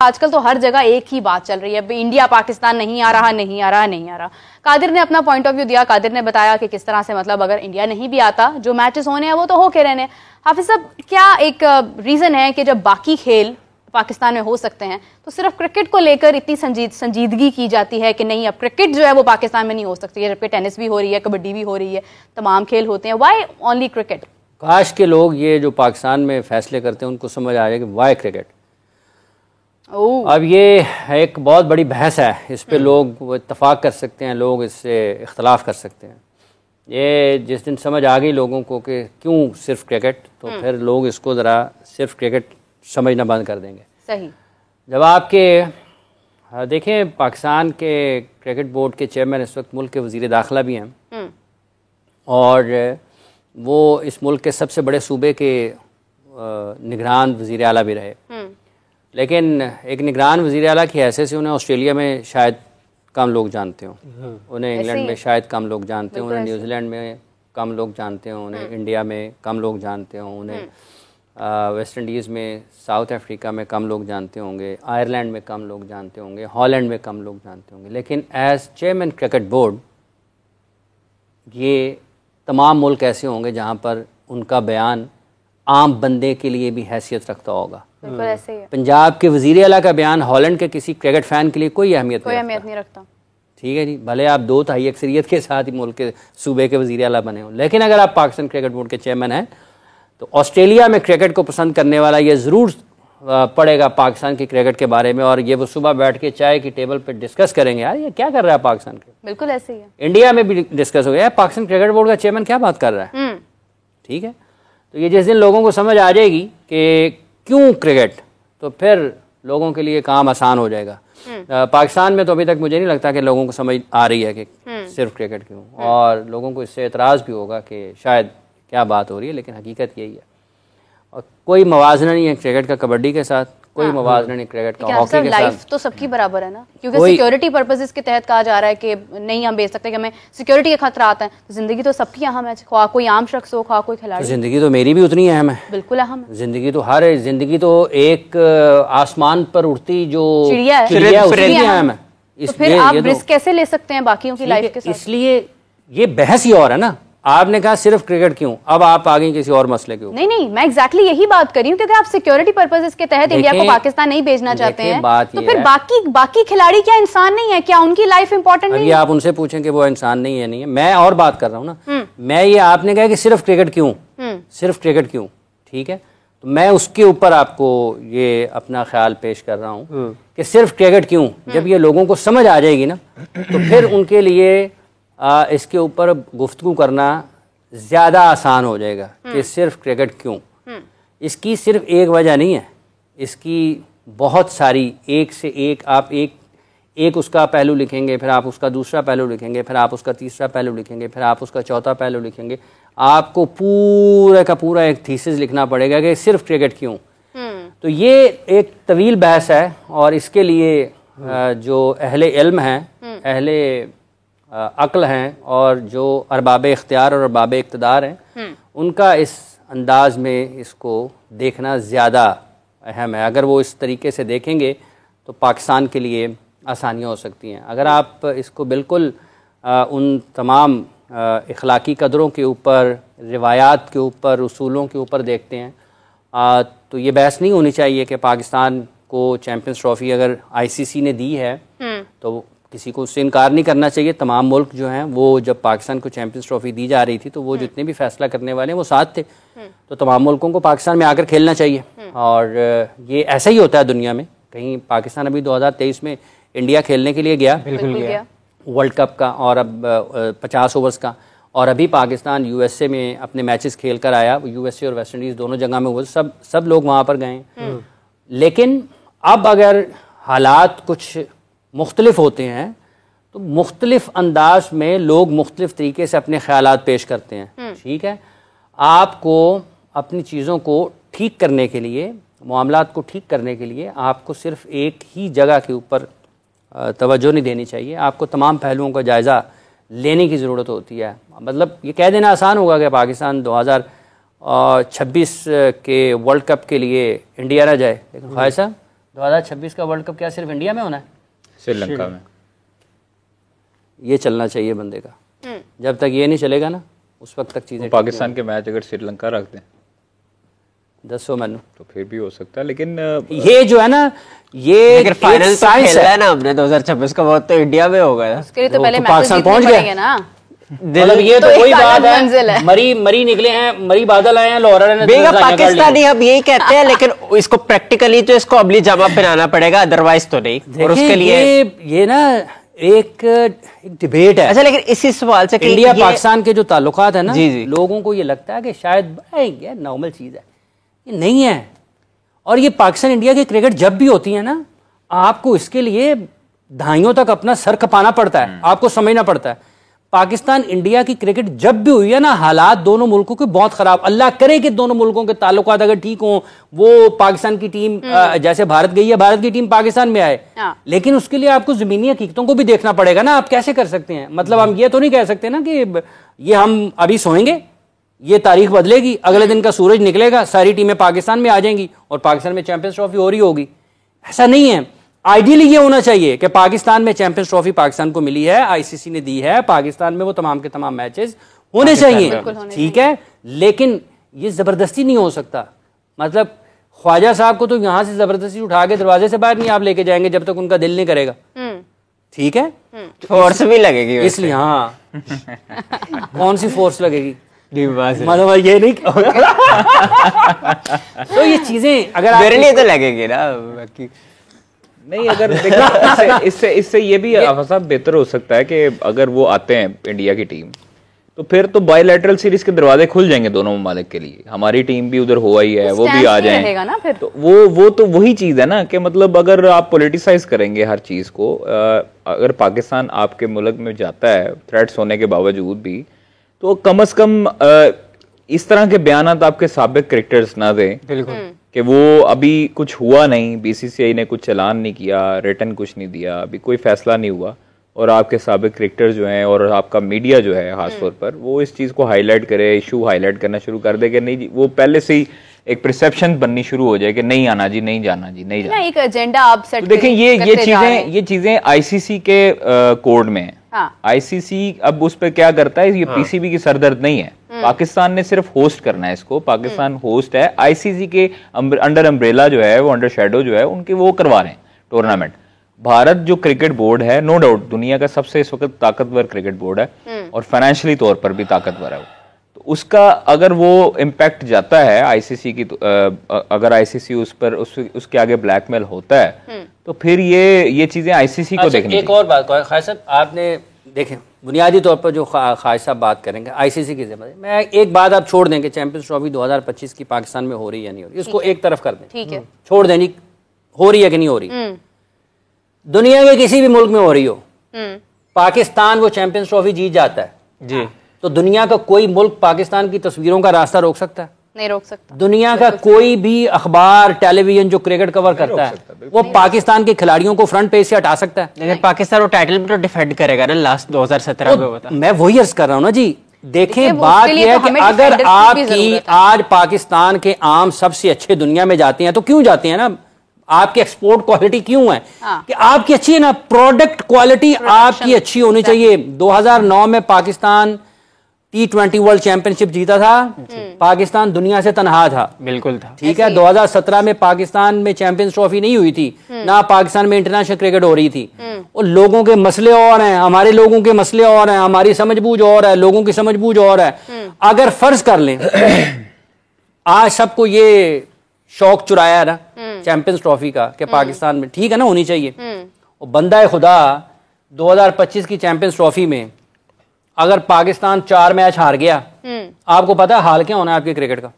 आजकल तो हर जगह एक ही बात चल रही है, इंडिया पाकिस्तान नहीं आ रहा, नहीं आ रहा, नहीं आ रहा। कादिर ने अपना पॉइंट ऑफ व्यू दिया, कादिर ने बताया कि किस तरह से मतलब अगर इंडिया नहीं भी आता, जो मैचेस होने हैं वो तो होके रहने। हाफिज साहब, क्या एक रीजन है कि जब बाकी खेल पाकिस्तान में हो सकते हैं तो सिर्फ क्रिकेट को लेकर इतनी संजीदगी की जाती है कि नहीं, अब क्रिकेट जो है वो पाकिस्तान में नहीं हो सकती है, जबकि टेनिस भी हो रही है, कबड्डी भी हो रही है, तमाम खेल होते हैं, वाई ओनली क्रिकेट? काश के लोग ये जो पाकिस्तान में फैसले करते हैं उनको समझ आ जाए कि वाई क्रिकेट। अब ये एक बहुत बड़ी बहस है, इस पे लोग इत्तफाक कर सकते हैं, लोग इससे इख्तलाफ कर सकते हैं। ये जिस दिन समझ आ गई लोगों को कि क्यों सिर्फ क्रिकेट, तो फिर लोग इसको ज़रा सिर्फ क्रिकेट समझना बंद कर देंगे। सही। जब आपके देखें, पाकिस्तान के क्रिकेट बोर्ड के चेयरमैन इस वक्त मुल्क के वज़ीर दाखिला भी हैं और वो इस मुल्क के सबसे बड़े सूबे के निगरान वज़ीर आला भी रहे, लेकिन एक निगरान वज़ीर आला की हैसियत से उन्हें ऑस्ट्रेलिया में शायद कम लोग जानते हों, उन्हें इंग्लैंड में शायद कम लोग जानते हों, उन्हें न्यूजीलैंड में कम लोग जानते हों, उन्हें इंडिया में कम लोग जानते हों, उन्हें वेस्ट इंडीज़ में, साउथ अफ्रीका में कम लोग जानते होंगे, आयरलैंड में कम लोग जानते होंगे, हॉलैंड में कम लोग जानते होंगे, लेकिन एज चेयरमैन क्रिकेट बोर्ड ये तमाम मुल्क ऐसे होंगे जहाँ पर उनका बयान आम बंदे के लिए भी हैसियत रखता होगा। बिल्कुल ऐसे ही है। पंजाब के वज़ीर आला का बयान हॉलैंड के किसी क्रिकेट फ़ैन के लिए कोई अहमियत नहीं रखता। ठीक है जी, भले आप 2/3 अक्सरियत के साथ ही मुल्क के सूबे के वज़ीर आला बने हों, लेकिन अगर आप पाकिस्तान क्रिकेट बोर्ड के चेयरमैन हैं तो ऑस्ट्रेलिया में क्रिकेट को पसंद करने वाला ये ज़रूर पढ़ेगा पाकिस्तान की क्रिकेट के बारे में, और ये वो सुबह बैठ के चाय की टेबल पर डिस्कस करेंगे, यार ये क्या कर रहा है पाकिस्तान के। बिल्कुल ऐसे ही है। इंडिया में भी डिस्कस हो गया, पाकिस्तान क्रिकेट बोर्ड का चेयरमैन क्या बात कर रहा है। ठीक है, तो ये जिस दिन लोगों को समझ आ जाएगी कि क्यों क्रिकेट, तो फिर लोगों के लिए काम आसान हो जाएगा। पाकिस्तान में तो अभी तक मुझे नहीं लगता कि लोगों को समझ आ रही है कि सिर्फ क्रिकेट क्यों, और लोगों को इससे एतराज़ भी होगा कि शायद क्या बात हो रही है, लेकिन हकीकत यही है। और कोई मवाजना नहीं है क्रिकेट का कबड्डी के साथ, कोई मवाजना नहीं क्रिकेट का हॉकी के साथ। लाइफ तो सबकी बराबर है ना, क्योंकि सिक्योरिटी पर्पसेस के तहत कहा जा रहा है कि नहीं हम बेच सकते, कि हमें सिक्योरिटी के खतरा आता है। तो जिंदगी तो सबकी अहम है, ख्वाह कोई आम शख्स हो, ख्वाह कोई खिलाड़ी। जिंदगी तो मेरी भी उतनी अहम है। बिल्कुल अहम है जिंदगी तो हर जिंदगी तो एक आसमान पर उड़ती जो चिड़िया है, अहम है। तो फिर आप रिस्क कैसे ले सकते हैं बाकियों की लाइफ के साथ? इसलिए ये बहस ही और है ना। आपने कहा सिर्फ क्रिकेट क्यों, अब आप आ गई किसी और मसले के ऊपर। नहीं, मैं एग्जैक्टली यही बात कर रही हूँ, क्योंकि आप सिक्योरिटी पर्पसेस के तहत इंडिया को पाकिस्तान नहीं भेजना चाहते हैं, तो फिर बाकी खिलाड़ी क्या इंसान नहीं है? क्या उनकी लाइफ इंपॉर्टेंट नहीं है? आप उनसे पूछें कि वो इंसान नहीं है, नहीं है। मैं और बात कर रहा हूँ ना, मैं ये आपने कहा कि सिर्फ क्रिकेट क्यों, सिर्फ क्रिकेट क्यों, ठीक है, तो मैं उसके ऊपर आपको ये अपना ख्याल पेश कर रहा हूँ कि सिर्फ क्रिकेट क्यों। जब ये लोगों को समझ आ जाएगी ना, तो फिर उनके लिए इसके ऊपर गुफ्तगू करना ज़्यादा आसान हो जाएगा कि सिर्फ क्रिकेट क्यों। इसकी सिर्फ एक वजह नहीं है, इसकी बहुत सारी, एक से एक आप एक उसका पहलू लिखेंगे, फिर आप उसका दूसरा पहलू लिखेंगे, फिर आप उसका तीसरा पहलू लिखेंगे, फिर आप उसका चौथा पहलू लिखेंगे। आपको पूरा का पूरा एक थीसिस लिखना पड़ेगा कि सिर्फ क्रिकेट क्यों। तो ये एक तवील बहस है, और इसके लिए जो अहले इल्म हैं, अहले अक्ल हैं, और जो अरबाब इख्तियार और अरबाब इक़्तिदार हैं, उनका इस अंदाज में इसको देखना ज़्यादा अहम है। अगर वो इस तरीके से देखेंगे तो पाकिस्तान के लिए आसानियाँ हो सकती हैं। अगर आप इसको बिल्कुल उन तमाम इखलाकी कदरों के ऊपर, रिवायात के ऊपर, उसूलों के ऊपर देखते हैं, तो ये बहस नहीं होनी चाहिए कि पाकिस्तान को चैम्पियंस ट्रॉफ़ी अगर ICC ने दी है तो किसी को उससे इनकार नहीं करना चाहिए। तमाम मुल्क जो हैं वो जब पाकिस्तान को चैम्पियंस ट्रॉफी दी जा रही थी तो वो जितने भी फैसला करने वाले हैं वो साथ थे, तो तमाम मुल्कों को पाकिस्तान में आकर खेलना चाहिए। और ये ऐसा ही होता है दुनिया में। कहीं पाकिस्तान अभी 2023 में इंडिया खेलने के लिए गया, बिल्कुल गया, वर्ल्ड कप का, और अब 50 ओवर्स का, और अभी पाकिस्तान USA में अपने मैचेस खेल कर आया। USA और वेस्ट इंडीज़ दोनों जगह में वो सब लोग वहाँ पर गए। लेकिन अब अगर हालात कुछ मुख्तलिफ होते हैं तो मुख्तलिफ अंदाज में लोग मुख्तलिफ तरीके से अपने ख्यालात पेश करते हैं। ठीक है, आपको अपनी चीज़ों को ठीक करने के लिए, मामलात को ठीक करने के लिए आपको सिर्फ एक ही जगह के ऊपर तवज्जो नहीं देनी चाहिए, आपको तमाम पहलुओं का जायज़ा लेने की ज़रूरत होती है। मतलब ये कह देना आसान होगा कि पाकिस्तान 2026 के वर्ल्ड कप के लिए इंडिया ना जाए, लेकिन ख्वाहिश साहब 2026 का वर्ल्ड कप क्या सिर्फ इंडिया में होना है? श्रीलंका में ये चलना चाहिए बंदे का। जब तक ये नहीं चलेगा ना उस वक्त तक चीजें पाकिस्तान के मैच अगर श्रीलंका रख दें दसो मैनू तो फिर भी हो सकता है, लेकिन ये जो है ना ये फाइनल तो खेला है ना हमने 2026 का, वो तो इंडिया में होगा ना, उसके लिए तो पहले पाकिस्तान पहुंच गए ना। मतलब ये तो वही बात है, मरी निकले हैं, मरी बादल आए हैं, लाहौर ने पाकिस्तानी अब यही कहते हैं, लेकिन इसको प्रैक्टिकली तो इसको अमली जमा पहनाना पड़ेगा, अदरवाइज तो नहीं। और उसके लिए ये ना एक डिबेट है। अच्छा, लेकिन इसी सवाल से इंडिया पाकिस्तान के जो ताल्लुकात है ना, लोगों को ये लगता है कि शायद नॉर्मल चीज है, ये नहीं है। और ये पाकिस्तान इंडिया की क्रिकेट जब भी होती है ना, आपको इसके लिए दहाइयों तक अपना सर खपाना पड़ता है, आपको समझना पड़ता है। पाकिस्तान इंडिया की क्रिकेट जब भी हुई है ना, हालात दोनों मुल्कों के बहुत खराब, अल्लाह करे कि दोनों मुल्कों के ताल्लुकात अगर ठीक हों, वो पाकिस्तान की टीम जैसे भारत गई है, भारत की टीम पाकिस्तान में आए, लेकिन उसके लिए आपको जमीनी हकीकतों को भी देखना पड़ेगा ना। आप कैसे कर सकते हैं? मतलब हम ये तो नहीं कह सकते ना कि ये हम अभी सोएंगे, ये तारीख बदलेगी, अगले दिन का सूरज निकलेगा, सारी टीमें पाकिस्तान में आ जाएंगी और पाकिस्तान में चैंपियंस ट्रॉफी हो रही होगी। ऐसा नहीं है। आइडियली ये होना चाहिए कि पाकिस्तान में चैंपियंस ट्रॉफी पाकिस्तान को मिली है, आईसीसी ने दी है, पाकिस्तान में वो तमाम के तमाम मैचेस होने चाहिए, ठीक है, लेकिन ये जबरदस्ती नहीं हो सकता। मतलब ख्वाजा साहब को तो यहां से जबरदस्ती उठा के दरवाजे से बाहर नहीं आप लेके जाएंगे जब तक उनका दिल नहीं करेगा, ठीक है, फोर्स भी लगेगी इसलिए। हाँ कौन सी फोर्स लगेगी? मतलब ये नहीं तो ये चीजें अगर मेरे लिए तो लगेगी ना, नहीं अगर देखो इससे ये भी साहब बेहतर हो सकता है कि अगर वो आते हैं इंडिया की टीम, तो फिर तो बायलैटरल सीरीज के दरवाजे खुल जाएंगे दोनों ममालिक के लिए। हमारी टीम भी उधर हुआ ही है, वो भी आ जाए ना फिर। तो वो तो वही चीज है ना कि मतलब अगर आप पॉलिटिसाइज करेंगे हर चीज को, अगर पाकिस्तान आपके मुल्क में जाता है थ्रेट्स होने के बावजूद भी, तो कम से कम इस तरह के बयानात आपके साबिक क्रिकेटर्स ना दें। बिल्कुल कि वो अभी कुछ हुआ नहीं, बीसीसीआई ने कुछ चलान नहीं किया, रिटर्न कुछ नहीं दिया, अभी कोई फैसला नहीं हुआ, और आपके साबिक क्रिकेटर जो हैं और आपका मीडिया जो है खास तौर पर वो इस चीज़ को हाईलाइट करे, इशू हाईलाइट करना शुरू कर दे कि नहीं, वो पहले से ही एक परसेप्शन बननी शुरू हो जाए कि नहीं आना जी, नहीं जाना जी, नहीं जाना। एक एजेंडा आप सेट तो देखें ये चीजें आईसीसी के कोड में है। आईसीसी अब उस पर क्या करता है, ये पीसीबी की सरदर्द नहीं है। पाकिस्तान ने सिर्फ होस्ट करना है इसको, पाकिस्तान होस्ट है, आईसीसी के अंडर अम्ब्रेला जो है, वो अंडर शेडो जो है उनके, वो करवा रहे हैं टूर्नामेंट। भारत जो क्रिकेट बोर्ड है, नो डाउट दुनिया का सबसे इस वक्त ताकतवर क्रिकेट बोर्ड है और फाइनेंशियली तौर पर भी ताकतवर है वो, तो उसका अगर वो इम्पैक्ट जाता है आईसीसी की, अगर आईसीसी उस पर उसके आगे ब्लैकमेल होता है, तो फिर ये चीजें आईसीसी को देखनी। एक और बात खालिद साहब, आपने देखें बुनियादी तौर पर जो खालिद साहब बात करेंगे आईसीसी की जिम्मेदारी, मैं एक बात आप छोड़ दें कि चैंपियंस ट्रॉफी 2025 की पाकिस्तान में हो रही है या नहीं हो रही, इसको एक तरफ कर दें, ठीक है, छोड़ दें नहीं हो रही है कि नहीं हो रही, दुनिया के किसी भी मुल्क में हो रही हो, पाकिस्तान वो चैंपियंस ट्रॉफी जीत जाता है जी, तो दुनिया का कोई मुल्क पाकिस्तान की तस्वीरों का रास्ता रोक सकता है? नहीं रोक सकता। दुनिया का कोई भी अखबार टेलीविजन जो क्रिकेट कवर करता है वो पाकिस्तान के खिलाड़ियों को फ्रंट पेज से हटा सकता है? लेकिन पाकिस्तान वो टाइटल भी तो डिफेंड करेगा ना, लास्ट 2017 में होता। मैं वही अर्ज कर रहा हूं ना जी, देखें बात यह है कि अगर आपकी आज पाकिस्तान के आम सबसे अच्छे दुनिया में जाते हैं, तो क्यों जाते हैं ना, आपकी एक्सपोर्ट क्वालिटी क्यों है कि आपकी अच्छी है ना, प्रोडक्ट क्वालिटी आपकी अच्छी होनी चाहिए। 2009 में पाकिस्तान T20 वर्ल्ड चैंपियनशिप जीता था, पाकिस्तान दुनिया से तनहा था, बिल्कुल था, ठीक है। 2017 में पाकिस्तान में चैंपियंस ट्रॉफी नहीं हुई थी, ना पाकिस्तान में इंटरनेशनल क्रिकेट हो रही थी, और लोगों के मसले और हैं, हमारे लोगों के मसले और हैं, हमारी समझबूझ और है, लोगों की समझबूझ और है। अगर फर्ज कर लें आज सबको ये शौक चुराया ना चैंपियंस ट्रॉफी का कि पाकिस्तान में ठीक है ना होनी चाहिए, और बंदा खुदा 2025 की चैंपियंस ट्रॉफी में अगर पाकिस्तान 4 मैच हार गया, आपको पता है हाल क्या होना है आपके क्रिकेट का?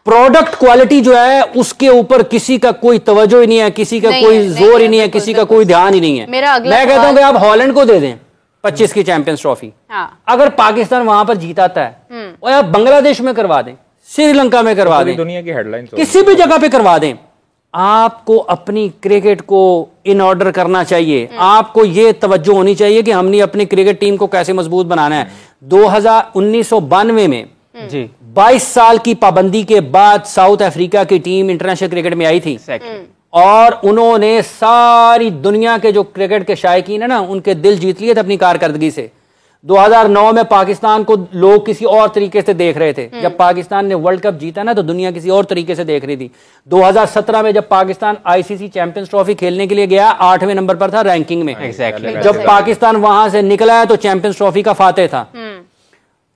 प्रोडक्ट क्वालिटी जो है उसके ऊपर किसी का कोई तवज्जो ही नहीं है, किसी का कोई जोर ही नहीं है, किसी का कोई ध्यान ही नहीं है। मैं कहता हूं कि आप हॉलैंड को दे दें 25 की चैंपियंस ट्रॉफी, अगर पाकिस्तान वहां पर जीताता है, और आप बांग्लादेश में करवा दें, श्रीलंका में करवा दें, दुनिया की हेडलाइन किसी भी जगह पे करवा दें, आपको अपनी क्रिकेट को इन ऑर्डर करना चाहिए। आपको ये तवज्जो होनी चाहिए कि हमने अपनी क्रिकेट टीम को कैसे मजबूत बनाना है। 1992 में जी 22 साल की पाबंदी के बाद साउथ अफ्रीका की टीम इंटरनेशनल क्रिकेट में आई थी, और उन्होंने सारी दुनिया के जो क्रिकेट के शायकीन है ना, उनके दिल जीत लिए थे अपनी कारकर्दगी से। 2009 में पाकिस्तान को लोग किसी और तरीके से देख रहे थे। जब पाकिस्तान ने वर्ल्ड कप जीता ना, तो दुनिया किसी और तरीके से देख रही थी। 2017 में जब पाकिस्तान आईसीसी चैंपियंस ट्रॉफी खेलने के लिए गया, 8वें नंबर पर था रैंकिंग में। जब पाकिस्तान वहां से निकला है तो चैंपियंस ट्रॉफी का फातेह था।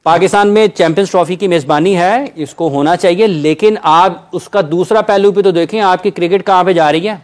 पाकिस्तान में चैंपियंस ट्रॉफी की मेजबानी है, इसको होना चाहिए, लेकिन आप उसका दूसरा पहलू भी तो देखें, आपकी क्रिकेट कहां पे जा रही है।